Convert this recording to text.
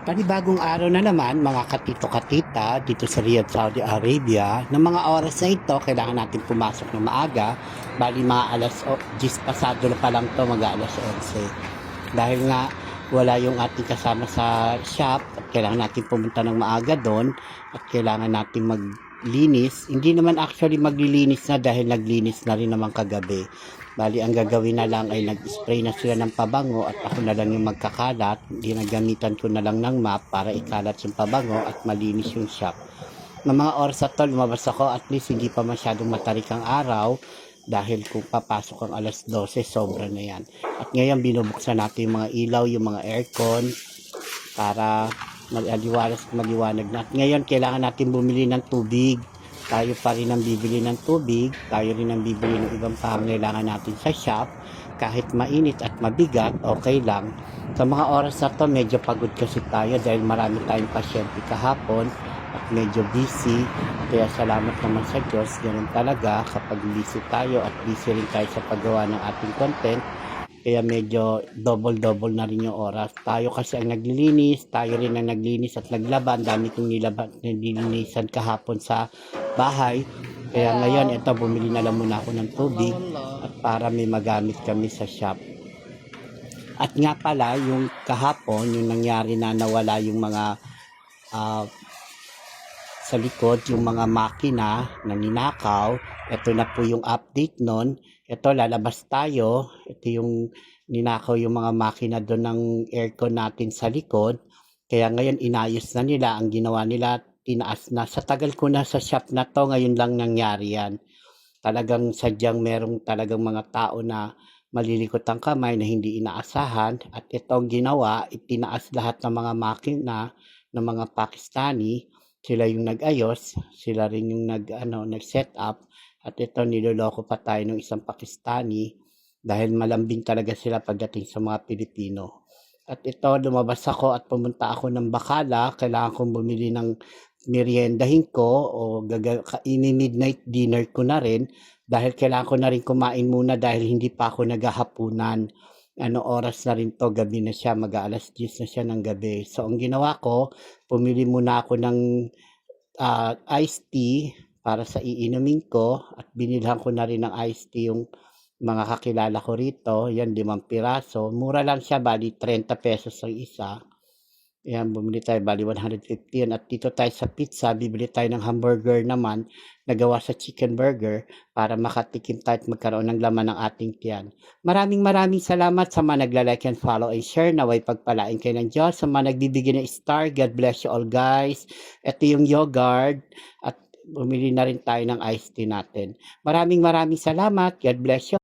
Panibagong araw na naman mga katito-katita dito sa Riyadh, Saudi Arabia. Ng mga oras na ito, kailangan natin pumasok ng maaga. Bali mga alas 10 pasado na pa lang to, mag-alas 11. Dahil nga wala yung ating kasama sa shop at kailangan natin pumunta ng maaga doon at kailangan natin maglinis. Hindi naman actually maglilinis na dahil naglinis na rin naman kagabi. Bali, ang gagawin na lang ay nag-spray na sila ng pabango at ako na lang yung magkakalat. Ginagamitan ko na lang ng map para ikalat yung pabango at malinis yung shop. Ng mga oras at to, lumabas ako at least hindi pa masyadong matarik ang araw dahil kung papasok ang alas 12, sobra na yan. At ngayon binubuksan natin yung mga ilaw, yung mga aircon para maliwanag na. At ngayon kailangan natin bumili ng tubig. Tayo pa rin ang bibili ng tubig, tayo rin ang bibili ng ibang pangangailangan natin sa shop. Kahit mainit at mabigat, okay lang. Sa mga oras na to, medyo pagod kasi tayo dahil marami tayong pasyente kahapon at medyo busy. Kaya salamat naman sa Diyos, ganun talaga kapag busy tayo at busy rin tayo sa paggawa ng ating content. Kaya medyo double-double na rin yung oras. Tayo kasi ang naglilinis, tayo rin ang naglinis at naglaba. Ang dami kong nilinisan kahapon sa bahay. Kaya ngayon, ito, bumili na lang muna ako ng tubig at para may magamit kami sa shop. At nga pala, yung kahapon, yung nangyari na nawala yung mga sa likod, yung mga makina na ninakaw. Ito na po yung update nun. Ito, lalabas tayo. Ito yung ninakaw yung mga makina doon ng aircon natin sa likod. Kaya ngayon, inayos na nila. Ang ginawa nila, tinaas na. Sa tagal ko na sa shop na to, ngayon lang nangyari yan. Talagang sadyang merong talagang mga tao na malilikot ang kamay na hindi inaasahan. At ito ang ginawa, itinaas lahat ng mga makina ng mga Pakistani. Sila yung nag-ayos, sila rin yung nag-set up. At ito, niloloko pa tayo ng isang Pakistani dahil malambing talaga sila pagdating sa mga Pilipino. At ito, lumabas ako at pumunta ako ng Bacala. Kailangan kong bumili ng meriendahin ko o kainin midnight dinner ko na rin dahil kailangan ko na rin kumain muna dahil hindi pa ako naghahapunan. Ano oras na rin to, gabi na siya, mag-aalas 10 na siya ng gabi. So, ang ginawa ko, pumili muna ako ng iced tea para sa iinumin ko at binilhan ko na rin ng iced tea yung mga kakilala ko rito. Yan, 5 piraso. Mura lang siya, bali 30 pesos ang isa. Yan, bumili tayo, bali 150 yan. At dito tayo sa pizza, bibili tayo ng hamburger naman na gawa sa chicken burger para makatikim tayo at magkaroon ng laman ng ating tiyan. Maraming salamat sa mga nagla-like and follow and share. Naway pagpalain kayo ng Diyos. Sa mga nagbibigay ng star, God bless you all guys. Ito yung yogurt at bumili na rin tayo ng iced tea natin. Maraming salamat. God bless you.